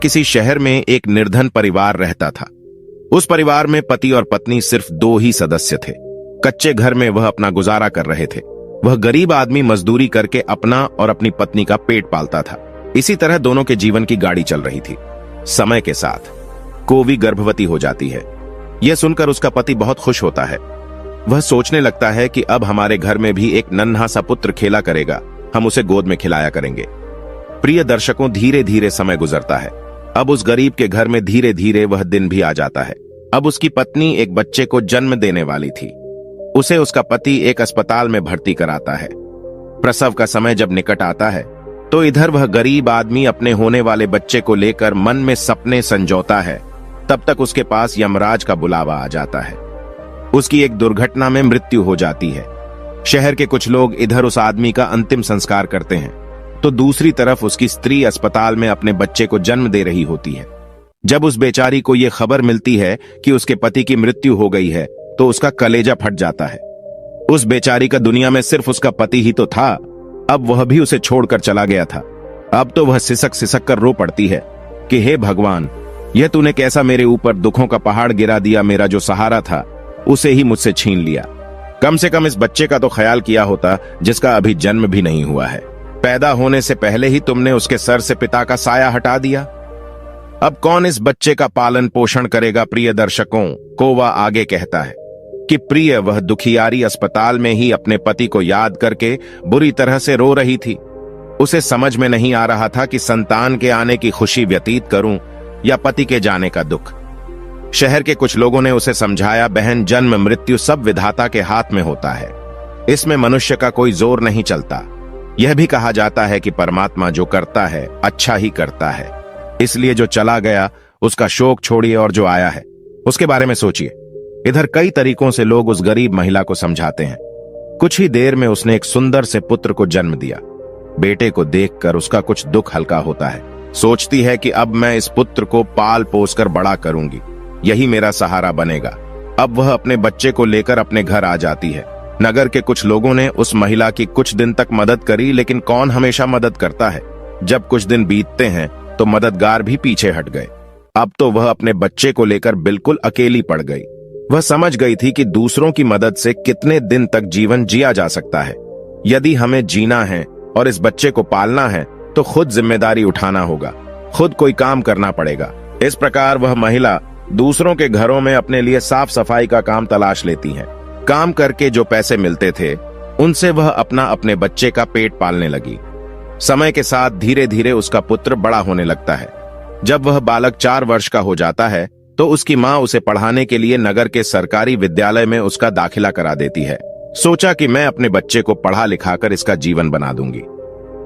किसी शहर में एक निर्धन परिवार रहता था। उस परिवार में पति और पत्नी सिर्फ 2 ही सदस्य थे। कच्चे घर में वह अपना गुजारा कर रहे थे। वह गरीब आदमी मजदूरी करके अपना और अपनी पत्नी का पेट पालता था। इसी तरह दोनों के जीवन की गाड़ी चल रही थी। समय के साथ कोवी गर्भवती हो जाती है। यह सुनकर उसका पति बहुत खुश होता है। वह सोचने लगता है कि अब हमारे घर में भी एक नन्हा सा पुत्र खेला करेगा, हम उसे गोद में खिलाया करेंगे। प्रिय दर्शकों, धीरे धीरे समय गुजरता है। अब उस गरीब के घर में धीरे धीरे वह दिन भी आ जाता है। अब उसकी पत्नी एक बच्चे को जन्म देने वाली थी। उसे उसका पति एक अस्पताल में भर्ती कराता है। प्रसव का समय जब निकट आता है तो इधर वह गरीब आदमी अपने होने वाले बच्चे को लेकर मन में सपने संजोता है। तब तक उसके पास यमराज का बुलावा आ जाता है। उसकी एक दुर्घटना में मृत्यु हो जाती है। शहर के कुछ लोग इधर उस आदमी का अंतिम संस्कार करते हैं तो दूसरी तरफ उसकी स्त्री अस्पताल में अपने बच्चे को जन्म दे रही होती है। जब उस बेचारी को यह खबर मिलती है कि उसके पति की मृत्यु हो गई है तो उसका कलेजा फट जाता है। उस बेचारी का दुनिया में सिर्फ उसका पति ही तो था। अब वह भी उसे छोड़कर चला गया था। अब तो वह सिसक सिसक कर रो पड़ती है कि हे भगवान, यह तूने कैसा मेरे ऊपर दुखों का पहाड़ गिरा दिया। मेरा जो सहारा था उसे ही मुझसे छीन लिया। कम से कम इस बच्चे का तो ख्याल किया होता जिसका अभी जन्म भी नहीं हुआ है। पैदा होने से पहले ही तुमने उसके सर से पिता का साया हटा दिया। अब कौन इस बच्चे का पालन पोषण करेगा। प्रिय दर्शकों, कोवा आगे कहता है कि प्रिय वह दुखियारी अस्पताल में ही अपने पति को याद करके बुरी तरह से रो रही थी। उसे समझ में नहीं आ रहा था कि संतान के आने की खुशी व्यतीत करूं या पति के जाने का दुख। शहर के कुछ लोगों ने उसे समझाया, बहन, जन्म मृत्यु सब विधाता के हाथ में होता है। इसमें मनुष्य का कोई जोर नहीं चलता। यह भी कहा जाता है कि परमात्मा जो करता है अच्छा ही करता है। इसलिए जो चला गया उसका शोक छोड़िए और जो आया है उसके बारे में सोचिए। इधर कई तरीकों से लोग उस गरीब महिला को समझाते हैं। कुछ ही देर में उसने एक सुंदर से पुत्र को जन्म दिया। बेटे को देखकर उसका कुछ दुख हल्का होता है। सोचती है कि अब मैं इस पुत्र को पाल पोस कर बड़ा करूंगी, यही मेरा सहारा बनेगा। अब वह अपने बच्चे को लेकर अपने घर आ जाती है। नगर के कुछ लोगों ने उस महिला की कुछ दिन तक मदद करी, लेकिन कौन हमेशा मदद करता है। जब कुछ दिन बीतते हैं तो मददगार भी पीछे हट गए। अब तो वह अपने बच्चे को लेकर बिल्कुल अकेली पड़ गई। वह समझ गई थी कि दूसरों की मदद से कितने दिन तक जीवन जिया जा सकता है। यदि हमें जीना है और इस बच्चे को पालना है तो खुद जिम्मेदारी उठाना होगा, खुद कोई काम करना पड़ेगा। इस प्रकार वह महिला दूसरों के घरों में अपने लिए साफ सफाई का काम तलाश लेती है। काम करके जो पैसे मिलते थे उनसे वह अपने बच्चे का पेट पालने लगी। समय के साथ धीरे धीरे उसका पुत्र बड़ा होने लगता है। जब वह बालक 4 वर्ष का हो जाता है तो उसकी माँ उसे पढ़ाने के लिए नगर के सरकारी विद्यालय में उसका दाखिला करा देती है। सोचा कि मैं अपने बच्चे को पढ़ा लिखाकर इसका जीवन बना दूंगी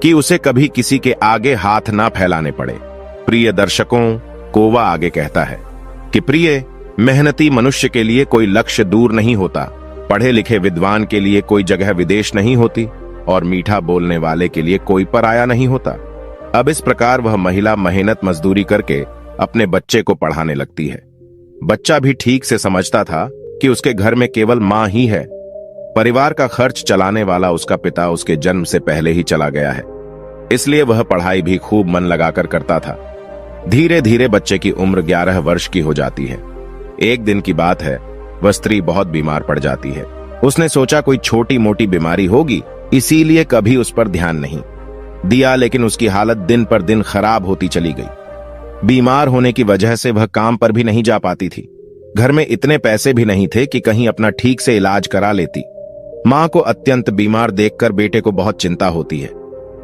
कि उसे कभी किसी के आगे हाथ ना फैलाने पड़े। प्रिय दर्शकों, कोवा आगे कहता है कि प्रिय, मेहनती मनुष्य के लिए कोई लक्ष्य दूर नहीं होता, पढ़े लिखे विद्वान के लिए कोई जगह विदेश नहीं होती और मीठा बोलने वाले के लिए कोई पराया नहीं होता। अब इस प्रकार वह महिला मेहनत मजदूरी करके अपने बच्चे को पढ़ाने लगती है। बच्चा भी ठीक से समझता था कि उसके घर में केवल माँ ही है। परिवार का खर्च चलाने वाला उसका पिता उसके जन्म से पहले ही चला गया है, इसलिए वह पढ़ाई भी खूब मन लगाकर करता था। धीरे धीरे बच्चे की उम्र 11 वर्ष की हो जाती है। एक दिन की बात है, वह स्त्री बहुत बीमार पड़ जाती है। उसने सोचा कोई छोटी मोटी बीमारी होगी, इसीलिए कभी उस पर ध्यान नहीं दिया, लेकिन उसकी हालत दिन पर दिन खराब होती चली गई। बीमार होने की वजह से वह काम पर भी नहीं जा पाती थी। घर में इतने पैसे भी नहीं थे कि कहीं अपना ठीक से इलाज करा लेती। माँ को अत्यंत बीमार देखकर बेटे को बहुत चिंता होती है।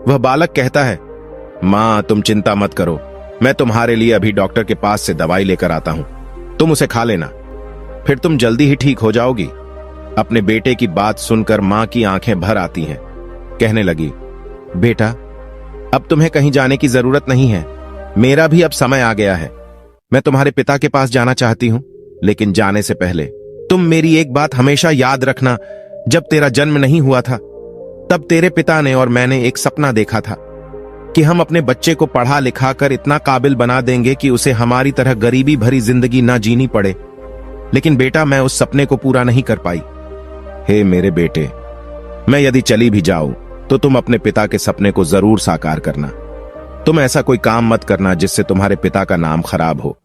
वह बालक कहता है, माँ तुम चिंता मत करो, मैं तुम्हारे लिए अभी डॉक्टर के पास से दवाई लेकर आता हूं, तुम उसे खा लेना, फिर तुम जल्दी ही ठीक हो जाओगी। अपने बेटे की बात सुनकर माँ की आंखें भर आती हैं। कहने लगी, बेटा अब तुम्हें कहीं जाने की जरूरत नहीं है, मेरा भी अब समय आ गया है। मैं तुम्हारे पिता के पास जाना चाहती हूं, लेकिन जाने से पहले तुम मेरी एक बात हमेशा याद रखना। जब तेरा जन्म नहीं हुआ था तब तेरे पिता ने और मैंने एक सपना देखा था कि हम अपने बच्चे को पढ़ा लिखा कर इतना काबिल बना देंगे कि उसे हमारी तरह गरीबी भरी जिंदगी ना जीनी पड़े। लेकिन बेटा मैं उस सपने को पूरा नहीं कर पाई। हे मेरे बेटे, मैं यदि चली भी जाऊं तो तुम अपने पिता के सपने को जरूर साकार करना। तुम ऐसा कोई काम मत करना जिससे तुम्हारे पिता का नाम खराब हो।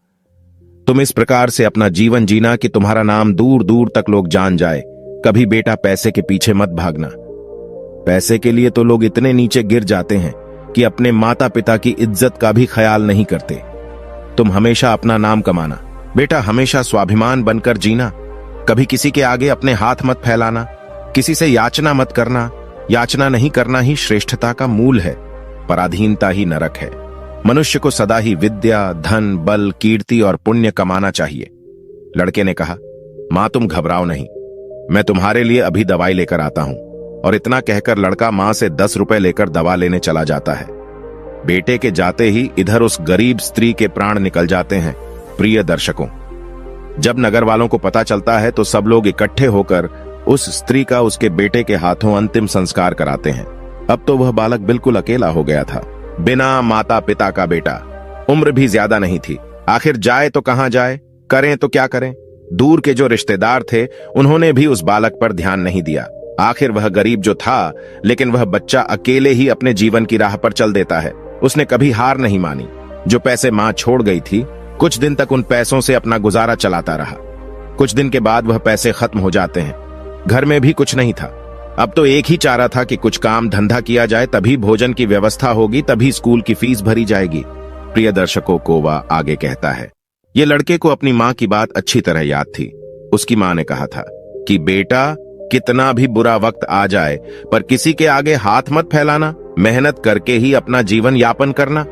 तुम इस प्रकार से अपना जीवन जीना कि तुम्हारा नाम दूर दूर तक लोग जान जाए। कभी बेटा पैसे के पीछे मत भागना। पैसे के लिए तो लोग इतने नीचे गिर जाते हैं कि अपने माता पिता की इज्जत का भी ख्याल नहीं करते। तुम हमेशा अपना नाम कमाना। बेटा हमेशा स्वाभिमान बनकर जीना। कभी किसी के आगे अपने हाथ मत फैलाना। किसी से याचना मत करना। याचना नहीं करना ही श्रेष्ठता का मूल है। पराधीनता ही नरक है। मनुष्य को सदा ही विद्या, धन, बल, कीर्ति और पुण्य कमाना चाहिए। लड़के ने कहा, मां तुम घबराओ नहीं, मैं तुम्हारे लिए अभी दवाई लेकर आता हूं। और इतना कहकर लड़का मां से 10 रुपए लेकर दवा लेने चला जाता है। बेटे के जाते ही इधर उस गरीब स्त्री के प्राण निकल जाते हैं। प्रिय दर्शकों, जब नगर वालों को पता चलता है तो सब लोग इकट्ठे होकर उस स्त्री का उसके बेटे के हाथों अंतिम संस्कार कराते हैं। अब तो वह बालक बिल्कुल अकेला हो गया था, बिना माता पिता का बेटा। उम्र भी ज्यादा नहीं थी। आखिर जाए तो कहां जाए, करें तो क्या करें। दूर के जो रिश्तेदार थे उन्होंने भी उस बालक पर ध्यान नहीं दिया। आखिर वह गरीब जो था, लेकिन वह बच्चा अकेले ही अपने जीवन की राह पर चल देता है। उसने कभी हार नहीं मानी। जो पैसे मां छोड़ गई थी, कुछ दिन तक उन पैसों से अपना गुजारा चलाता रहा। कुछ दिन के बाद वह पैसे खत्म हो जाते हैं। घर में भी कुछ नहीं था। अब तो एक ही चारा था कि कुछ काम धंधा किया जाए, तभी भोजन की व्यवस्था होगी, तभी स्कूल की फीस भरी जाएगी। प्रिय दर्शकों, कोवा आगे कहता है, ये लड़के को अपनी मां की बात अच्छी तरह याद थी। उसकी मां ने कहा था कि बेटा, कितना भी बुरा वक्त आ जाए पर किसी के आगे हाथ मत फैलाना, मेहनत करके ही अपना जीवन यापन करना।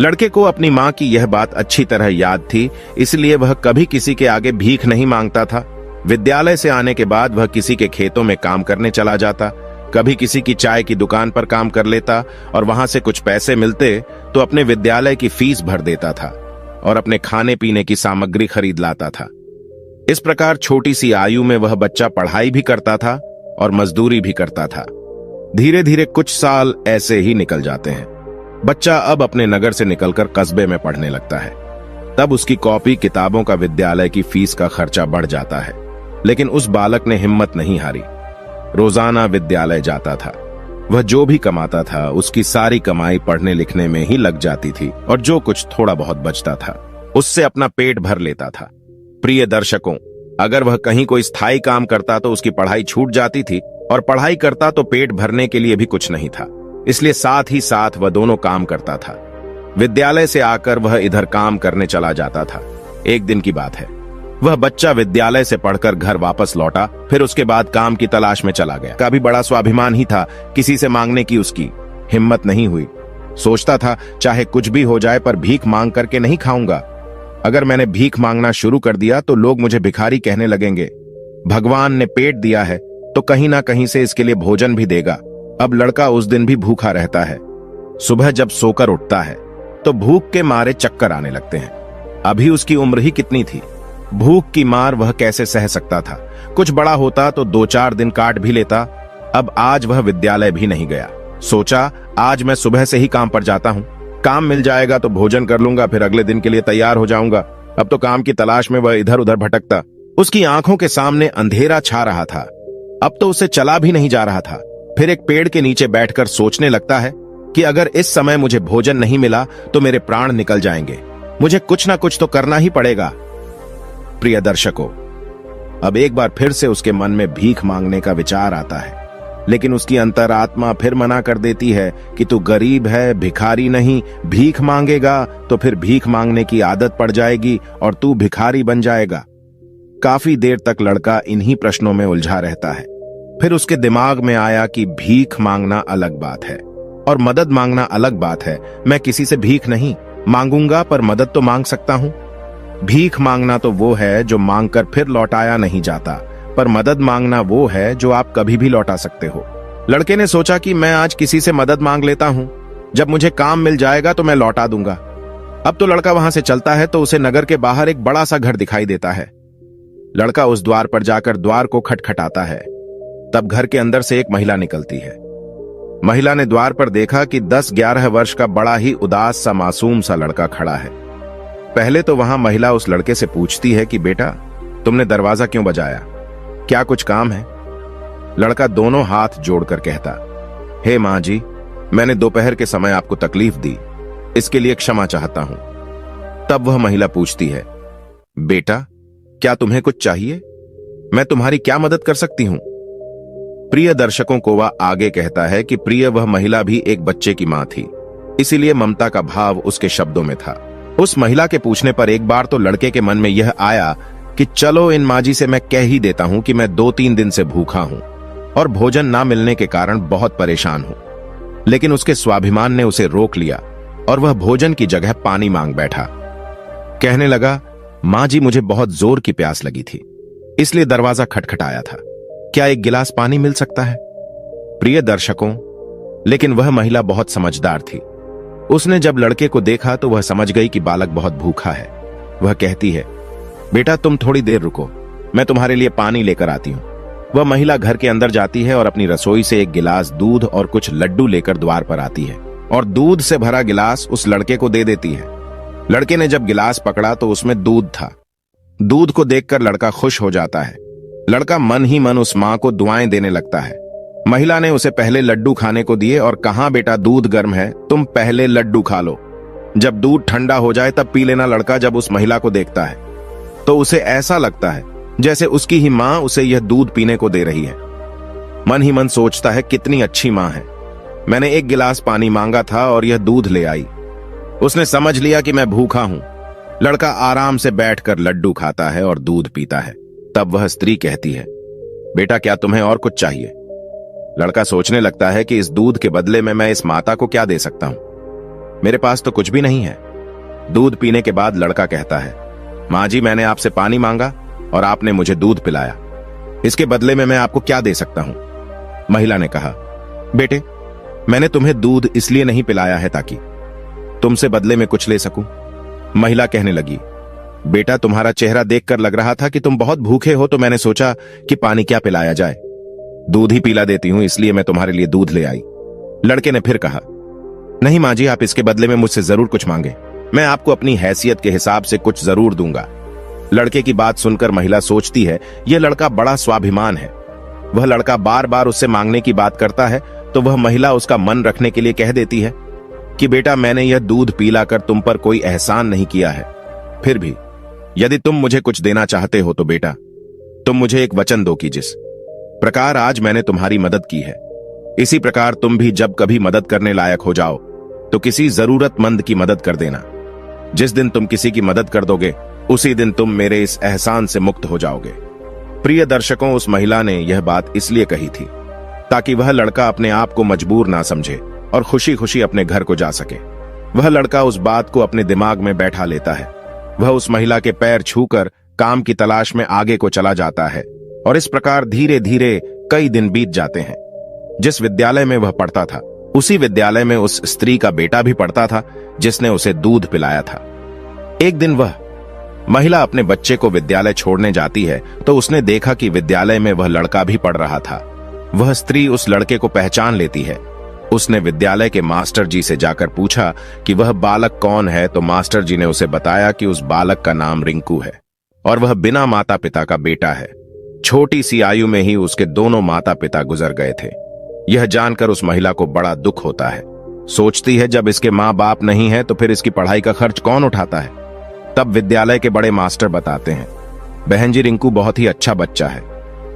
लड़के को अपनी मां की यह बात अच्छी तरह याद थी, इसलिए वह कभी किसी के आगे भीख नहीं मांगता था। विद्यालय से आने के बाद वह किसी के खेतों में काम करने चला जाता, कभी किसी की चाय की दुकान पर काम कर लेता और वहां से कुछ पैसे मिलते तो अपने विद्यालय की फीस भर देता था और अपने खाने पीने की सामग्री खरीद लाता था। इस प्रकार छोटी सी आयु में वह बच्चा पढ़ाई भी करता था और मजदूरी भी करता था। धीरे धीरे कुछ साल ऐसे ही निकल जाते हैं। बच्चा अब अपने नगर से निकलकर कस्बे में पढ़ने लगता है। तब उसकी कॉपी किताबों का, विद्यालय की फीस का खर्चा बढ़ जाता है। लेकिन उस बालक ने हिम्मत नहीं हारी। रोजाना विद्यालय जाता था। वह जो भी कमाता था उसकी सारी कमाई पढ़ने लिखने में ही लग जाती थी और जो कुछ थोड़ा बहुत बचता था उससे अपना पेट भर लेता था। प्रिय दर्शकों, अगर वह कहीं कोई स्थायी काम करता तो उसकी पढ़ाई छूट जाती थी और पढ़ाई करता तो पेट भरने के लिए भी कुछ नहीं था। इसलिए साथ ही साथ वह दोनों काम करता था। विद्यालय से आकर वह इधर काम करने चला जाता था। एक दिन की बात है, वह बच्चा विद्यालय से पढ़कर घर वापस लौटा, फिर उसके बाद काम की तलाश में चला गया। का भी बड़ा स्वाभिमान ही था, किसी से मांगने की उसकी हिम्मत नहीं हुई। सोचता था चाहे कुछ भी हो जाए पर भीख मांग करके नहीं खाऊंगा। अगर मैंने भीख मांगना शुरू कर दिया तो लोग मुझे भिखारी कहने लगेंगे। भगवान ने पेट दिया है तो कहीं ना कहीं से इसके लिए भोजन भी देगा। अब लड़का उस दिन भी भूखा रहता है। सुबह जब सोकर उठता है तो भूख के मारे चक्कर आने लगते हैं। अभी उसकी उम्र ही कितनी थी, भूख की मार वह कैसे सह सकता था। कुछ बड़ा होता तो 2-4 दिन काट भी लेता। अब आज वह विद्यालय भी नहीं गया। सोचा आज मैं सुबह से ही काम पर जाता हूं, काम मिल जाएगा तो भोजन कर लूंगा, फिर अगले दिन के लिए तैयार हो जाऊंगा। अब तो काम की तलाश में वह इधर उधर भटकता। उसकी आंखों के सामने अंधेरा छा रहा था। अब तो उसे चला भी नहीं जा रहा था। फिर एक पेड़ के नीचे बैठकर सोचने लगता है कि अगर इस समय मुझे भोजन नहीं मिला तो मेरे प्राण निकल जाएंगे। मुझे कुछ ना कुछ तो करना ही पड़ेगा। प्रिय दर्शकों, अब एक बार फिर से उसके मन में भीख मांगने का विचार आता है, लेकिन उसकी अंतरात्मा फिर मना कर देती है कि तू गरीब है, भिखारी नहीं। भीख मांगेगा तो फिर भीख मांगने की आदत पड़ जाएगी और तू भिखारी बन जाएगा। काफी देर तक लड़का इन्हीं प्रश्नों में उलझा रहता है। फिर उसके दिमाग में आया कि भीख मांगना अलग बात है और मदद मांगना अलग बात है। मैं किसी से भीख नहीं मांगूंगा पर मदद तो मांग सकता हूं। भीख मांगना तो वो है जो मांगकर फिर लौटाया नहीं जाता, पर मदद मांगना वो है जो आप कभी भी लौटा सकते हो। लड़के ने सोचा कि मैं आज किसी से मदद मांग लेता हूं, जब मुझे काम मिल जाएगा तो मैं लौटा दूंगा। अब तो लड़का वहां से चलता है तो उसे नगर के बाहर एक बड़ा सा घर दिखाई देता है। लड़का उस द्वार पर जाकर द्वार को खटखटाता है। तब घर के अंदर से एक महिला निकलती है। महिला ने द्वार पर देखा कि 10-11 वर्ष का बड़ा ही उदास सा मासूम सा लड़का खड़ा है। पहले तो वहां महिला उस लड़के से पूछती है कि बेटा, तुमने दरवाजा क्यों बजाया, क्या कुछ काम है? लड़का दोनों हाथ जोड़कर कहता, हे मां जी, मैंने दोपहर के समय आपको तकलीफ दी, इसके लिए क्षमा चाहता हूं। तब वह महिला पूछती है, बेटा क्या तुम्हें कुछ चाहिए? मैं तुम्हारी क्या मदद कर सकती हूं? प्रिय दर्शकों को वह आगे कहता है कि प्रिय वह महिला भी एक बच्चे की मां थी, इसीलिए ममता का भाव उसके शब्दों में था। उस महिला के पूछने पर एक बार तो लड़के के मन में यह आया कि चलो इन माजी से मैं कह ही देता हूं कि मैं 2-3 दिन से भूखा हूं और भोजन ना मिलने के कारण बहुत परेशान हूं। लेकिन उसके स्वाभिमान ने उसे रोक लिया और वह भोजन की जगह पानी मांग बैठा। कहने लगा, मां जी मुझे बहुत जोर की प्यास लगी थी, इसलिए दरवाजा खटखटाया था। क्या एक गिलास पानी मिल सकता है? प्रिय दर्शकों, लेकिन वह महिला बहुत समझदार थी। उसने जब लड़के को देखा तो वह समझ गई कि बालक बहुत भूखा है। वह कहती है, बेटा तुम थोड़ी देर रुको, मैं तुम्हारे लिए पानी लेकर आती हूं। वह महिला घर के अंदर जाती है और अपनी रसोई से एक गिलास दूध और कुछ लड्डू लेकर द्वार पर आती है और दूध से भरा गिलास उस लड़के को दे देती है। लड़के ने जब गिलास पकड़ा तो उसमें दूध था। दूध को देखकर लड़का खुश हो जाता है। लड़का मन ही मन उस मां को दुआएं देने लगता है। महिला ने उसे पहले लड्डू खाने को दिए और कहा, बेटा दूध गर्म है, तुम पहले लड्डू खा लो, जब दूध ठंडा हो जाए तब पी लेना। लड़का जब उस महिला को देखता है तो उसे ऐसा लगता है जैसे उसकी ही मां उसे यह दूध पीने को दे रही है। मन ही मन सोचता है, कितनी अच्छी मां है, मैंने एक गिलास पानी मांगा था और यह दूध ले आई। उसने समझ लिया कि मैं भूखा हूं। लड़का आराम से बैठकर लड्डू खाता है और दूध पीता है। तब वह स्त्री कहती है, बेटा क्या तुम्हें और कुछ चाहिए? लड़का सोचने लगता है कि इस दूध के बदले में मैं इस माता को क्या दे सकता हूं? मेरे पास तो कुछ भी नहीं है। दूध पीने के बाद लड़का कहता है, मां जी मैंने आपसे पानी मांगा और आपने मुझे दूध पिलाया, इसके बदले में मैं आपको क्या दे सकता हूं? महिला ने कहा, बेटे मैंने तुम्हें दूध इसलिए नहीं पिलाया है ताकि तुमसे बदले में कुछ ले सकूं। महिला कहने लगी, बेटा तुम्हारा चेहरा देखकर लग रहा था कि तुम बहुत भूखे हो, तो मैंने सोचा कि पानी क्या पिलाया जाए, दूध ही पिला देती हूं, इसलिए मैं तुम्हारे लिए दूध ले आई। लड़के ने फिर कहा, नहीं मां जी आप इसके बदले में मुझसे जरूर कुछ मांगे, मैं आपको अपनी हैसियत के हिसाब से कुछ जरूर दूंगा। लड़के की बात सुनकर महिला सोचती है, यह लड़का बड़ा स्वाभिमान है। वह लड़का बार बार उससे मांगने की बात करता है तो वह महिला उसका मन रखने के लिए कह देती है कि बेटा मैंने यह दूध पिलाकर तुम पर कोई एहसान नहीं किया है, फिर भी यदि तुम मुझे कुछ देना चाहते हो तो बेटा तुम मुझे एक वचन दो कि जिस प्रकार आज मैंने तुम्हारी मदद की है, इसी प्रकार तुम भी जब कभी मदद करने लायक हो जाओ तो किसी जरूरतमंद की मदद कर देना। जिस दिन तुम किसी की मदद कर दोगे उसी दिन तुम मेरे इस एहसान से मुक्त हो जाओगे। प्रिय दर्शकों, उस महिला ने यह बात इसलिए कही थी ताकि वह लड़का अपने आप को मजबूर ना समझे और खुशी खुशी अपने घर को जा सके। वह लड़का उस बात को अपने दिमाग में बैठा लेता है। वह उस महिला के पैर छूकर काम की तलाश में आगे को चला जाता है और इस प्रकार धीरे धीरे कई दिन बीत जाते हैं। जिस विद्यालय में वह पढ़ता था उसी विद्यालय में उस स्त्री का बेटा भी पढ़ता था जिसने उसे दूध पिलाया था। एक दिन वह महिला अपने बच्चे को विद्यालय छोड़ने जाती है तो उसने देखा कि विद्यालय में वह लड़का भी पढ़ रहा था। वह स्त्री उस लड़के को पहचान लेती है। उसने विद्यालय के मास्टर जी से जाकर पूछा कि वह बालक कौन है, तो मास्टर जी ने उसे बताया कि उस बालक का नाम रिंकू है और वह बिना माता पिता का बेटा है। छोटी सी आयु में ही उसके दोनों माता पिता गुजर गए थे। यह जानकर उस महिला को बड़ा दुख होता है। सोचती है जब इसके माँ बाप नहीं है तो फिर इसकी पढ़ाई का खर्च कौन उठाता है। तब विद्यालय के बड़े मास्टर बताते हैं, बहन जी रिंकू बहुत ही अच्छा बच्चा है,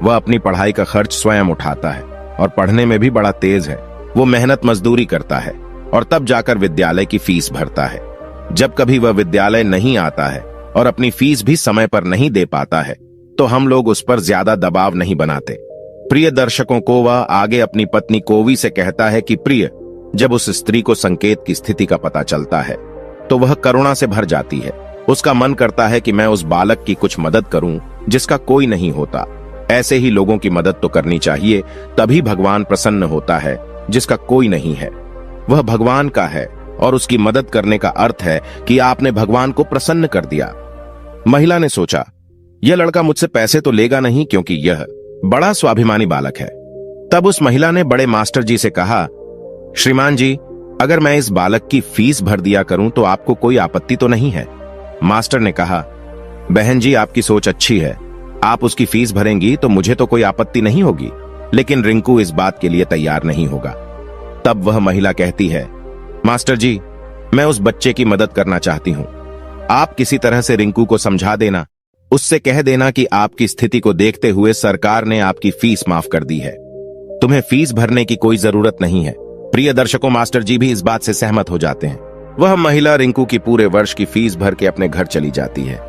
वह अपनी पढ़ाई का खर्च स्वयं उठाता है और पढ़ने में भी बड़ा तेज है। वो मेहनत मजदूरी करता है और तब जाकर विद्यालय की फीस भरता है। जब कभी वह विद्यालय नहीं आता है और अपनी फीस भी समय पर नहीं दे पाता है तो हम लोग उस पर ज्यादा दबाव नहीं बनाते। प्रिय दर्शकों को वह आगे अपनी पत्नी कोवी से कहता है कि प्रिय, जब उस स्त्री को संकेत की स्थिति का पता चलता है तो वह करुणा से भर जाती है। उसका मन करता है कि मैं उस बालक की कुछ मदद करूं जिसका कोई नहीं होता। ऐसे ही लोगों की मदद तो करनी चाहिए, तभी भगवान प्रसन्न होता है। जिसका कोई नहीं है वह भगवान का है और उसकी मदद करने का अर्थ है कि आपने भगवान को प्रसन्न कर दिया। महिला ने सोचा, यह लड़का मुझसे पैसे तो लेगा नहीं क्योंकि यह बड़ा स्वाभिमानी बालक है। तब उस महिला ने बड़े मास्टर जी से कहा, श्रीमान जी, अगर मैं इस बालक की फीस भर दिया करूं तो आपको कोई आपत्ति तो नहीं है? मास्टर ने कहा, बहन जी आपकी सोच अच्छी है, आप उसकी फीस भरेंगी तो मुझे तो कोई आपत्ति नहीं होगी, लेकिन रिंकू इस बात के लिए तैयार नहीं होगा। तब वह महिला कहती है, मास्टर जी, मैं उस बच्चे की मदद करना चाहती हूँ। आप किसी तरह से रिंकू को समझा देना, उससे कह देना कि आपकी स्थिति को देखते हुए सरकार ने आपकी फीस माफ कर दी है। तुम्हें फीस भरने की कोई जरूरत नहीं है। प्रिय दर्शकों, मास्टर जी भी इस बात से सहमत हो जाते हैं। वह महिला रिंकू की पूरे वर्ष की फीस भर के अपने घर चली जाती है।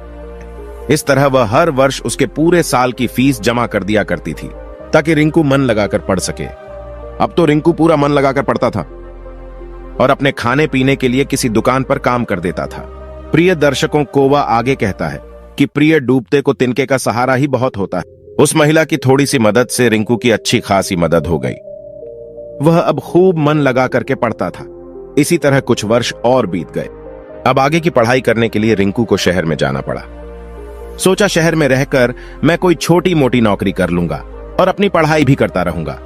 इस तरह वह हर वर्ष उसके पूरे साल की फीस जमा कर दिया करती थी ताकि रिंकू मन लगाकर पढ़ सके। अब तो रिंकू पूरा मन लगाकर पढ़ता था और अपने खाने पीने के लिए किसी दुकान पर काम कर देता था। प्रिय दर्शकों, कोवा आगे कहता है कि प्रिय डूबते को तिनके का सहारा ही बहुत होता है। उस महिला की थोड़ी सी मदद से रिंकू की अच्छी खासी मदद हो गई। वह अब खूब मन लगा करके पढ़ता था। इसी तरह कुछ वर्ष और बीत गए। अब आगे की पढ़ाई करने के लिए रिंकू को शहर में जाना पड़ा। सोचा शहर में रहकर मैं कोई छोटी मोटी नौकरी कर लूंगा और अपनी पढ़ाई भी करता रहूंगा।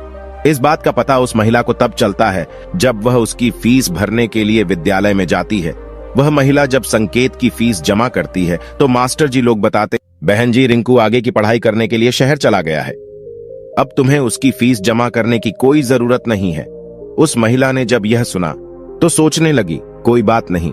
इस बात का पता उस महिला को तब चलता है जब वह उसकी फीस भरने के लिए विद्यालय में जाती है। वह महिला जब संकेत की फीस जमा करती है तो मास्टर जी लोग बताते, बहन जी, रिंकू आगे की पढ़ाई करने के लिए शहर चला गया है। अब तुम्हें उसकी फीस जमा करने की कोई जरूरत नहीं है। उस महिला ने जब यह सुना तो सोचने लगी, कोई बात नहीं,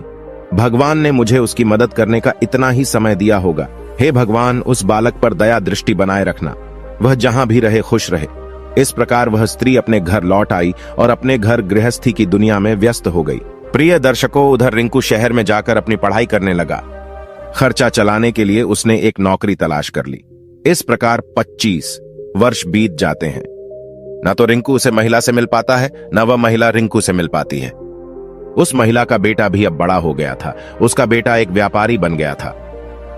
भगवान ने मुझे उसकी मदद करने का इतना ही समय दिया होगा। हे भगवान, उस बालक पर दया दृष्टि बनाए रखना, वह जहां भी रहे खुश रहे। इस प्रकार वह स्त्री अपने घर लौट आई और अपने घर गृहस्थी की दुनिया में व्यस्त हो गई। प्रिय दर्शकों, उधर रिंकू शहर में जाकर अपनी पढ़ाई करने लगा। खर्चा चलाने के लिए उसने एक नौकरी तलाश कर ली। इस प्रकार 25 वर्ष बीत जाते हैं। न तो रिंकू उसे महिला से मिल पाता है, न वह महिला रिंकू से मिल पाती है। उस महिला का बेटा भी अब बड़ा हो गया था। उसका बेटा एक व्यापारी बन गया था।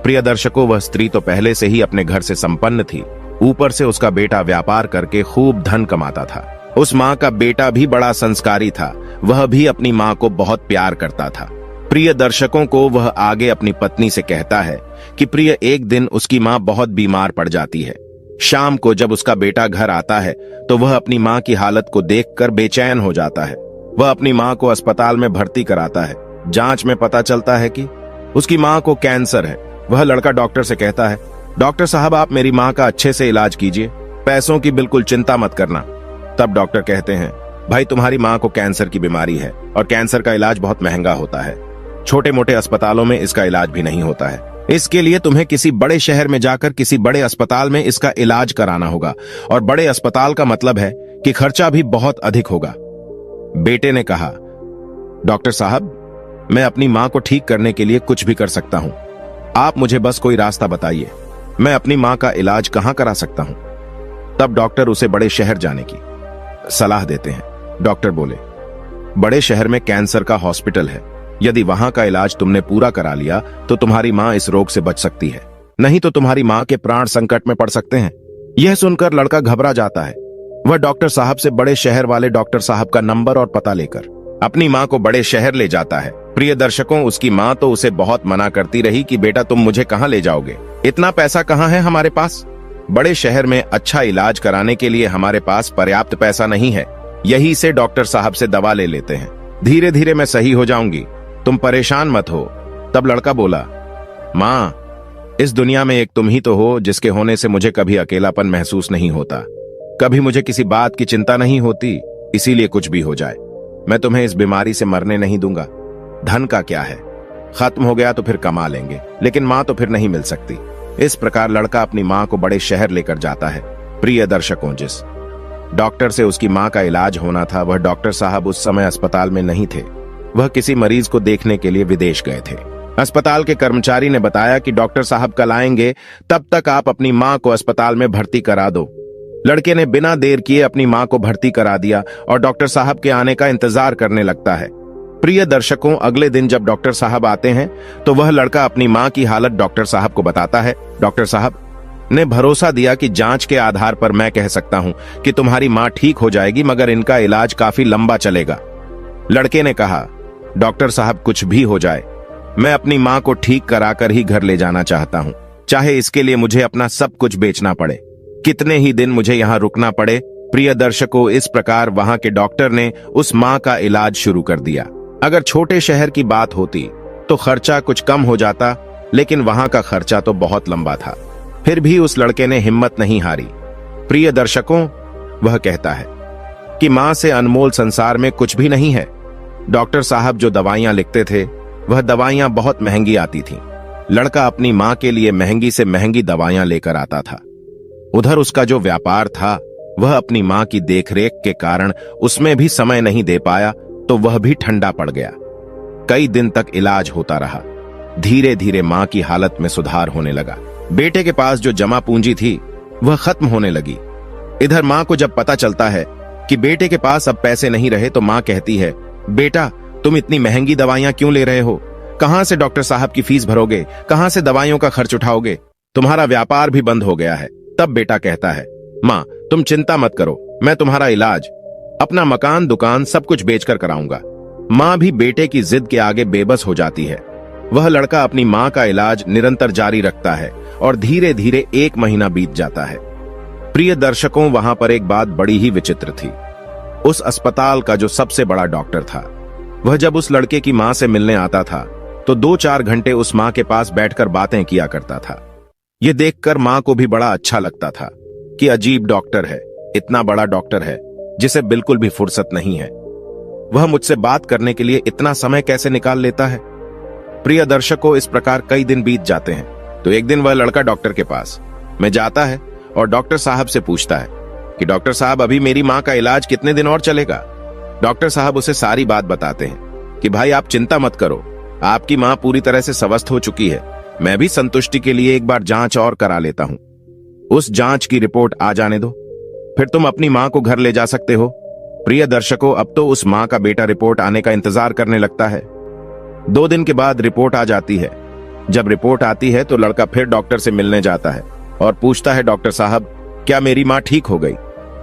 प्रिय दर्शकों, वह स्त्री तो पहले से ही अपने घर से संपन्न थी, ऊपर से उसका बेटा व्यापार करके खूब धन कमाता था। उस माँ का बेटा भी बड़ा संस्कारी था। वह भी अपनी माँ को बहुत प्यार करता था। प्रिय दर्शकों को वह आगे अपनी पत्नी से कहता है कि प्रिय, एक दिन उसकी माँ बहुत बीमार पड़ जाती है। शाम को जब उसका बेटा घर आता है तो वह अपनी माँ की हालत को देखकर बेचैन हो जाता है। वह अपनी माँ को अस्पताल में भर्ती कराता है। जांच में पता चलता है कि उसकी माँ को कैंसर है। वह लड़का डॉक्टर से कहता है, डॉक्टर साहब, आप मेरी माँ का अच्छे से इलाज कीजिए, पैसों की बिल्कुल चिंता मत करना। तब डॉक्टर कहते हैं, भाई, तुम्हारी माँ को कैंसर की बीमारी है और कैंसर का इलाज बहुत महंगा होता है। छोटे मोटे अस्पतालों में इसका इलाज भी नहीं होता है। इसके लिए तुम्हें किसी बड़े शहर में जाकर किसी बड़े अस्पताल में इसका इलाज कराना होगा, और बड़े अस्पताल का मतलब है कि खर्चा भी बहुत अधिक होगा। बेटे ने कहा, डॉक्टर साहब, मैं अपनी माँ को ठीक करने के लिए कुछ भी कर सकता हूँ। आप मुझे बस कोई रास्ता बताइए, मैं अपनी माँ का इलाज कहाँ करा सकता हूँ। तब डॉक्टर उसे बड़े शहर जाने की सलाह देते हैं। डॉक्टर बोले, बड़े शहर में कैंसर का हॉस्पिटल है। यदि वहां का इलाज तुमने पूरा करा लिया तो तुम्हारी माँ इस रोग से बच सकती है, नहीं तो तुम्हारी माँ के प्राण संकट में पड़ सकते हैं। यह सुनकर लड़का घबरा जाता है। वह डॉक्टर साहब से बड़े शहर वाले डॉक्टर साहब का नंबर और पता लेकर अपनी माँ को बड़े शहर ले जाता है। प्रिय दर्शकों, उसकी माँ तो उसे बहुत मना करती रही कि बेटा, तुम मुझे कहाँ ले जाओगे, इतना पैसा कहाँ है हमारे पास। बड़े शहर में अच्छा इलाज कराने के लिए हमारे पास पर्याप्त पैसा नहीं है। यही से डॉक्टर साहब से दवा ले लेते हैं, धीरे धीरे मैं सही हो जाऊंगी, तुम परेशान मत हो। तब लड़का बोला, माँ, इस दुनिया में एक तुम ही तो हो जिसके होने से मुझे कभी अकेलापन महसूस नहीं होता, कभी मुझे किसी बात की चिंता नहीं होती। इसीलिए कुछ भी हो जाए, मैं तुम्हें इस बीमारी से मरने नहीं दूंगा। धन का क्या है, खत्म हो गया तो फिर कमा लेंगे, लेकिन माँ तो फिर नहीं मिल सकती। इस प्रकार लड़का अपनी माँ को बड़े शहर लेकर जाता है। प्रिय दर्शकों, जिस डॉक्टर से उसकी माँ का इलाज होना था, वह डॉक्टर साहब उस समय अस्पताल में नहीं थे। वह किसी मरीज को देखने के लिए विदेश गए थे। अस्पताल के कर्मचारी ने बताया कि डॉक्टर साहब कल आएंगे, तब तक आप अपनी माँ को अस्पताल में भर्ती करा दो। लड़के ने बिना देर किए अपनी माँ को भर्ती करा दिया और डॉक्टर साहब के आने का इंतजार करने लगता है। प्रिय दर्शकों, अगले दिन जब डॉक्टर साहब आते हैं तो वह लड़का अपनी माँ की हालत डॉक्टर साहब को बताता है। डॉक्टर साहब ने भरोसा दिया कि जांच के आधार पर मैं कह सकता हूं कि तुम्हारी माँ ठीक हो जाएगी, मगर इनका इलाज काफी लंबा चलेगा। लड़के ने कहा, डॉक्टर साहब, कुछ भी हो जाए, मैं अपनी माँ को ठीक कराकर ही घर ले जाना चाहता हूँ, चाहे इसके लिए मुझे अपना सब कुछ बेचना पड़े, कितने ही दिन मुझे यहाँ रुकना पड़े। प्रिय दर्शकों, इस प्रकार वहां के डॉक्टर ने उस माँ का इलाज शुरू कर दिया। अगर छोटे शहर की बात होती तो खर्चा कुछ कम हो जाता, लेकिन वहां का खर्चा तो बहुत लंबा था। फिर भी उस लड़के ने हिम्मत नहीं हारी। प्रिय दर्शकों, वह कहता है कि मां से अनमोल संसार में कुछ भी नहीं है। डॉक्टर साहब जो दवाइयां लिखते थे वह दवाइयां बहुत महंगी आती थीं। लड़का अपनी मां के लिए महंगी से महंगी दवाइयां लेकर आता था। उधर उसका जो व्यापार था वह अपनी मां की देखरेख के कारण उसमें भी समय नहीं दे पाया, तो वह भी ठंडा पड़ गया। कई दिन तक इलाज होता रहा। धीरे धीरे मां की हालत में सुधार होने लगा। बेटे के पास जो जमा पूंजी थी वह खत्म होने लगी। इधर मां को जब पता चलता है कि बेटे के पास अब पैसे नहीं रहे, तो मां कहती है, बेटा तुम इतनी महंगी दवाइयां क्यों ले रहे हो? कहां से डॉक्टर साहब की फीस भरोगे? कहां से दवाइयों का खर्च उठाओगे? तुम्हारा व्यापार भी बंद हो गया है। तब बेटा कहता है, मां तुम चिंता मत करो, मैं तुम्हारा इलाज अपना मकान दुकान सब कुछ बेचकर कराऊंगा। मां भी बेटे की जिद के आगे बेबस हो जाती है। वह लड़का अपनी मां का इलाज निरंतर जारी रखता है और धीरे धीरे 1 महीना बीत जाता है। प्रिय दर्शकों, वहां पर एक बात बड़ी ही विचित्र थी। उस अस्पताल का जो सबसे बड़ा डॉक्टर था, वह जब उस लड़के की मां से मिलने आता था तो 2-4 घंटे उस मां के पास बैठकर बातें किया करता था। यह देखकर मां को भी बड़ा अच्छा लगता था कि अजीब डॉक्टर है, इतना बड़ा डॉक्टर है जिसे बिल्कुल भी फुर्सत नहीं है। वह मुझसे बात करने के लिए इतना समय कैसे निकाल लेता है? प्रिय दर्शकों, इस प्रकार कई दिन बीत जाते हैं। तो एक दिन वह लड़का डॉक्टर के पास में जाता है और डॉक्टर साहब से पूछता है कि डॉक्टर साहब अभी मेरी मां का इलाज कितने दिन और चलेगा? डॉक्टर साहब उसे सारी बात बताते हैं कि भाई आप चिंता मत करो, आपकी मां पूरी तरह से स्वस्थ हो चुकी है। मैं भी संतुष्टि के लिए एक बार जांच और करा लेता हूं। उस जांच की रिपोर्ट आ जाने दो, फिर तुम अपनी मां को घर ले जा सकते हो। प्रिय दर्शकों, अब तो उस मां का बेटा रिपोर्ट आने का इंतजार करने लगता है। 2 दिन के बाद रिपोर्ट आ जाती है। जब रिपोर्ट आती है तो लड़का फिर डॉक्टर से मिलने जाता है और पूछता है, डॉक्टर साहब क्या मेरी मां ठीक हो गई?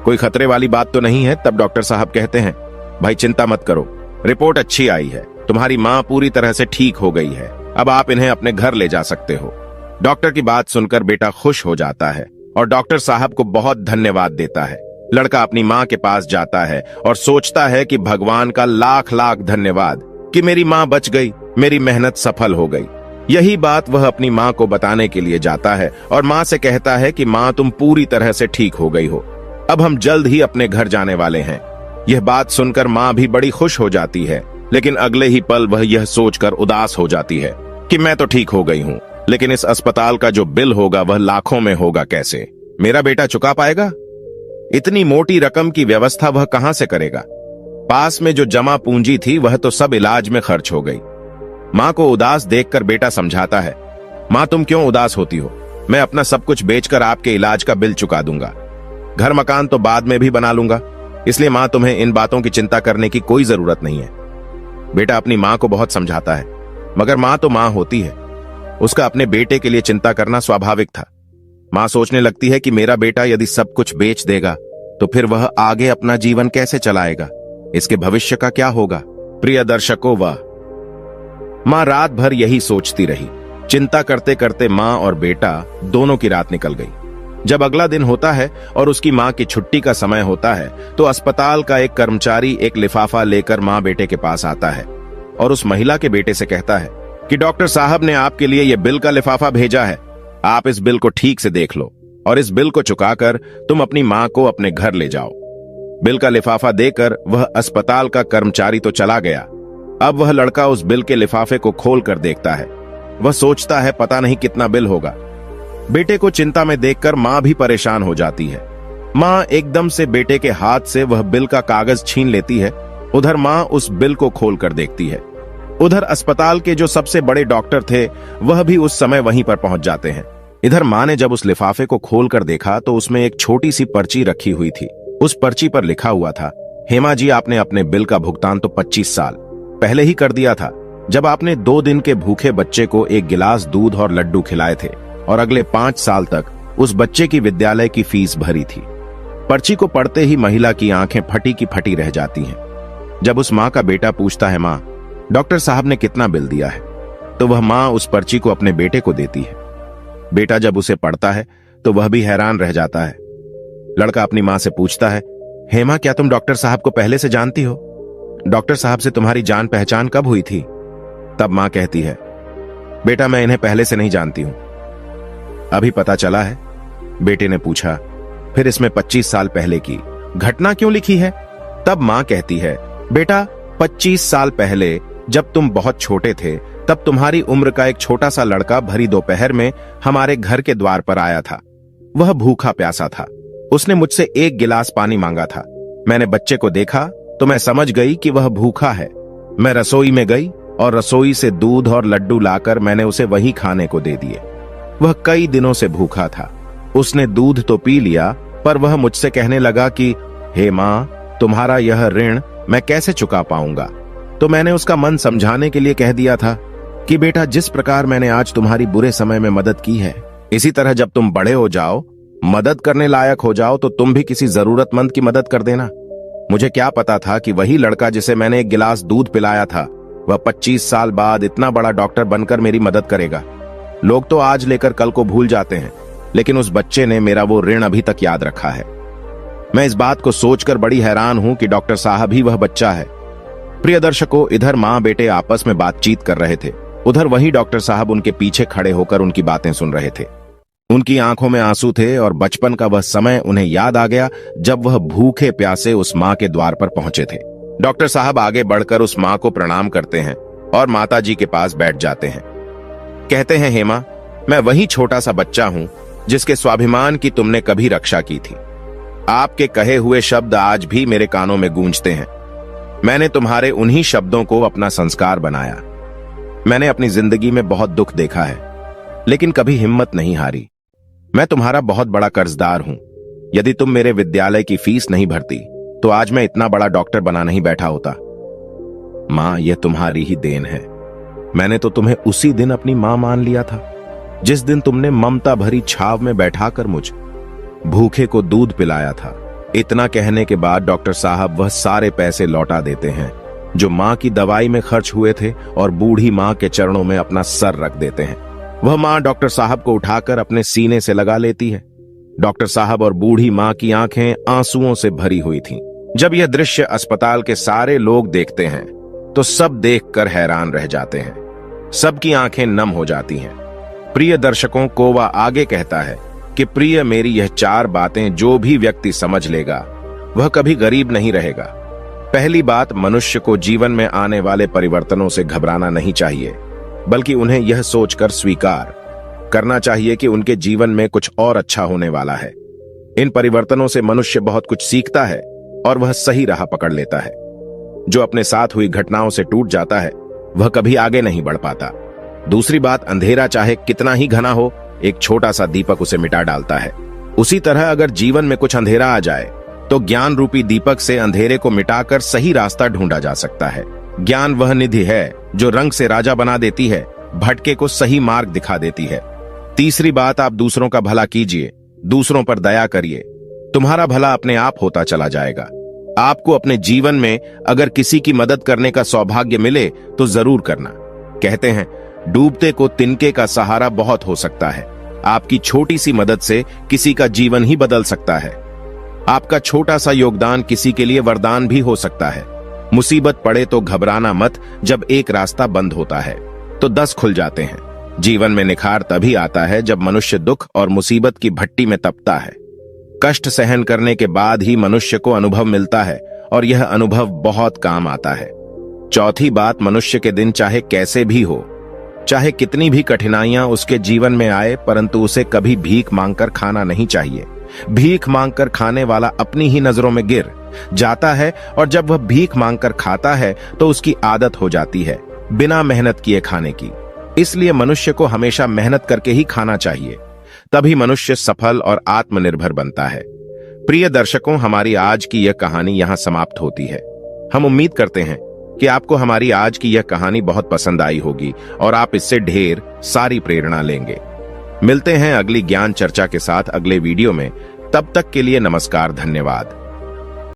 कोई खतरे वाली बात तो नहीं है? तब डॉक्टर साहब कहते हैं, भाई चिंता मत करो, रिपोर्ट अच्छी आई है, तुम्हारी मां पूरी तरह से ठीक हो गई है, अब आप इन्हें अपने घर ले जा सकते हो। डॉक्टर की बात सुनकर बेटा खुश हो जाता है और डॉक्टर साहब को बहुत धन्यवाद देता है। लड़का अपनी मां के पास जाता है और सोचता है कि भगवान का लाख लाख धन्यवाद कि मेरी मां बच गई, मेरी मेहनत सफल हो गई। यही बात वह अपनी मां को बताने के लिए जाता है और मां से कहता है कि मां तुम पूरी तरह से ठीक हो गई हो, अब हम जल्द ही अपने घर जाने वाले हैं। यह बात सुनकर मां भी बड़ी खुश हो जाती है, लेकिन अगले ही पल वह यह सोचकर उदास हो जाती है कि मैं तो ठीक हो गई हूं, लेकिन इस अस्पताल का जो बिल होगा वह लाखों में होगा, कैसे मेरा बेटा चुका पाएगा? इतनी मोटी रकम की व्यवस्था वह कहां से करेगा? पास में जो जमा पूंजी थी वह तो सब इलाज में खर्च हो गई। मां को उदास देखकर बेटा समझाता है, मां तुम क्यों उदास होती हो? मैं अपना सब कुछ बेचकर आपके इलाज का बिल चुका दूंगा। घर मकान तो बाद में भी बना लूंगा, इसलिए मां तुम्हें इन बातों की चिंता करने की कोई जरूरत नहीं है। बेटा अपनी मां को बहुत समझाता है, मगर मां तो मां होती है, उसका अपने बेटे के लिए चिंता करना स्वाभाविक था। मां सोचने लगती है कि मेरा बेटा यदि सब कुछ बेच देगा तो फिर वह आगे अपना जीवन कैसे चलाएगा, इसके भविष्य का क्या होगा? प्रिय दर्शकों, वह मां रात भर यही सोचती रही। चिंता करते करते मां और बेटा दोनों की रात निकल गई। जब अगला दिन होता है और उसकी मां की छुट्टी का समय होता है तो अस्पताल का एक कर्मचारी एक लिफाफा लेकर मां बेटे के पास आता है और उस महिला के बेटे से कहता है कि डॉक्टर साहब ने आपके लिए यह बिल का लिफाफा भेजा है, आप इस बिल को ठीक से देख लो और इस बिल को चुकाकर तुम अपनी मां को अपने घर ले जाओ। बिल का लिफाफा देकर वह अस्पताल का कर्मचारी तो चला गया। अब वह लड़का उस बिल के लिफाफे को खोल कर देखता है। वह सोचता है पता नहीं कितना बिल होगा। बेटे को चिंता में देखकर मां भी परेशान हो जाती है। मां एकदम से बेटे के हाथ से वह बिल का कागज छीन लेती है। उधर मां उस बिल को खोल कर देखती है। उधर अस्पताल के जो सबसे बड़े डॉक्टर थे वह भी उस समय वहीं पर पहुंच जाते हैं। इधर मां ने जब उस लिफाफे को खोल कर देखा तो उसमें एक छोटी सी पर्ची रखी हुई थी। उस पर्ची पर लिखा हुआ था, हेमा जी आपने अपने बिल का भुगतान तो 25 साल पहले ही कर दिया था, जब आपने 2 दिन के भूखे बच्चे को 1 गिलास दूध और लड्डू खिलाए थे और अगले 5 साल तक उस बच्चे की विद्यालय की फीस भरी थी। पर्ची को पढ़ते ही महिला की आंखें फटी की फटी रह जाती हैं। जब उस मां का बेटा पूछता है, मां डॉक्टर साहब ने कितना बिल दिया है, तो वह मां उस पर्ची को अपने बेटे को देती है। बेटा जब उसे पढ़ता है तो वह भी हैरान रह जाता है। लड़का अपनी मां से पूछता है, हेमा क्या तुम डॉक्टर साहब को पहले से जानती हो? डॉक्टर साहब से तुम्हारी जान पहचान कब हुई थी? तब मां कहती है, बेटा मैं इन्हें पहले से नहीं जानती हूं, अभी पता चला है। बेटे ने पूछा, फिर इसमें 25 साल पहले की घटना क्यों लिखी है? तब मां कहती है, बेटा 25 साल पहले जब तुम बहुत छोटे थे, तब तुम्हारी उम्र का एक छोटा सा लड़का भरी दोपहर में हमारे घर के द्वार पर आया था। वह भूखा प्यासा था। उसने मुझसे 1 गिलास पानी मांगा था। मैंने बच्चे को देखा तो मैं समझ गई कि वह भूखा है। मैं रसोई में गई और रसोई से दूध और लड्डू लाकर मैंने उसे वही खाने को दे दिए। वह कई दिनों से भूखा था। उसने दूध तो पी लिया, पर वह मुझसे कहने लगा कि हे माँ, तुम्हारा यह ऋण मैं कैसे चुका पाऊंगा। तो मैंने उसका मन समझाने के लिए कह दिया था कि बेटा, जिस प्रकार मैंने आज तुम्हारी बुरे समय में मदद की है, इसी तरह जब तुम बड़े हो जाओ, मदद करने लायक हो जाओ, तो तुम भी किसी जरूरतमंद की मदद कर देना। मुझे क्या पता था कि वही लड़का जिसे मैंने 1 गिलास दूध पिलाया था, वह 25 साल बाद इतना बड़ा डॉक्टर बनकर मेरी मदद करेगा। लोग तो आज लेकर कल को भूल जाते हैं, लेकिन उस बच्चे ने मेरा वो ऋण अभी तक याद रखा है। मैं इस बात को सोचकर बड़ी हैरान हूं कि डॉक्टर साहब ही वह बच्चा है। प्रिय दर्शकों, इधर माँ बेटे आपस में बातचीत कर रहे थे, उधर वही डॉक्टर साहब उनके पीछे खड़े होकर उनकी बातें सुन रहे थे। उनकी आंखों में आंसू थे और बचपन का वह समय उन्हें याद आ गया जब वह भूखे प्यासे उस माँ के द्वार पर पहुंचे थे। डॉक्टर साहब आगे बढ़कर उस माँ को प्रणाम करते हैं और माता जी के पास बैठ जाते हैं। कहते हैं, हे माँ, मैं वही छोटा सा बच्चा हूं जिसके स्वाभिमान की तुमने कभी रक्षा की थी। आपके कहे हुए शब्द आज भी मेरे कानों में गूंजते हैं। मैंने तुम्हारे उन्हीं शब्दों को अपना संस्कार बनाया। मैंने अपनी जिंदगी में बहुत दुख देखा है, लेकिन कभी हिम्मत नहीं हारी। मैं तुम्हारा बहुत बड़ा कर्जदार हूं। यदि तुम मेरे विद्यालय की फीस नहीं भरती तो आज मैं इतना बड़ा डॉक्टर बना नहीं बैठा होता। मां, यह तुम्हारी ही देन है। मैंने तो तुम्हें उसी दिन अपनी मां मान लिया था जिस दिन तुमने ममता भरी छाव में बैठाकर मुझ भूखे को दूध पिलाया था। इतना कहने के बाद डॉक्टर साहब वह सारे पैसे लौटा देते हैं जो मां की दवाई में खर्च हुए थे और बूढ़ी मां के चरणों में अपना सर रख देते हैं। वह मां डॉक्टर साहब को उठाकर अपने सीने से लगा लेती है। डॉक्टर साहब और बूढ़ी मां की आंखें आंसुओं से भरी हुई थीं। जब यह दृश्य अस्पताल के सारे लोग देखते हैं तो सब देखकर हैरान रह जाते हैं। सबकी आंखें नम हो जाती हैं। प्रिय दर्शकों, को वह आगे कहता है कि प्रिय, मेरी यह 4 बातें जो भी व्यक्ति समझ लेगा वह कभी गरीब नहीं रहेगा। पहली बात, मनुष्य को जीवन में आने वाले परिवर्तनों से घबराना नहीं चाहिए, बल्कि उन्हें यह सोचकर स्वीकार करना चाहिए कि उनके जीवन में कुछ और अच्छा होने वाला है। इन परिवर्तनों से मनुष्य बहुत कुछ सीखता है और वह सही राह पकड़ लेता है। जो अपने साथ हुई घटनाओं से टूट जाता है वह कभी आगे नहीं बढ़ पाता। दूसरी बात, अंधेरा चाहे कितना ही घना हो, एक छोटा सा दीपक उसे मिटा डालता है। उसी तरह अगर जीवन में कुछ अंधेरा आ जाए तो ज्ञान रूपी दीपक से अंधेरे को मिटाकर सही रास्ता ढूंढा जा सकता है। ज्ञान वह निधि है जो रंग से राजा बना देती है, भटके को सही मार्ग दिखा देती है। तीसरी बात, आप दूसरों का भला कीजिए, दूसरों पर दया करिए। तुम्हारा भला अपने आप होता चला जाएगा। आपको अपने जीवन में अगर किसी की मदद करने का सौभाग्य मिले तो जरूर करना। कहते हैं, डूबते को तिनके का सहारा बहुत हो सकता है। आपकी छोटी सी मदद से किसी का जीवन ही बदल सकता है। आपका छोटा सा योगदान किसी के लिए वरदान भी हो सकता है। मुसीबत पड़े तो घबराना मत। जब एक रास्ता बंद होता है तो 10 खुल जाते हैं। जीवन में निखार तभी आता है जब मनुष्य दुख और मुसीबत की भट्टी में तपता है। कष्ट सहन करने के बाद ही मनुष्य को अनुभव मिलता है और यह अनुभव बहुत काम आता है। चौथी बात, मनुष्य के दिन चाहे कैसे भी हो, चाहे कितनी भी कठिनाइयां उसके जीवन में आए, परंतु उसे कभी भीख मांगकर खाना नहीं चाहिए। भीख मांगकर खाने वाला अपनी ही नजरों में गिर जाता है और जब वह भीख मांगकर खाता है तो उसकी आदत हो जाती है बिना मेहनत किए खाने की। इसलिए मनुष्य को हमेशा मेहनत करके ही खाना चाहिए, तभी मनुष्य सफल और आत्मनिर्भर बनता है। प्रिय दर्शकों, हमारी आज की यह कहानी यहां समाप्त होती है। हम उम्मीद करते हैं कि आपको हमारी आज की यह कहानी बहुत पसंद आई होगी और आप इससे ढेर सारी प्रेरणा लेंगे। मिलते हैं अगली ज्ञान चर्चा के साथ अगले वीडियो में। तब तक के लिए नमस्कार, धन्यवाद।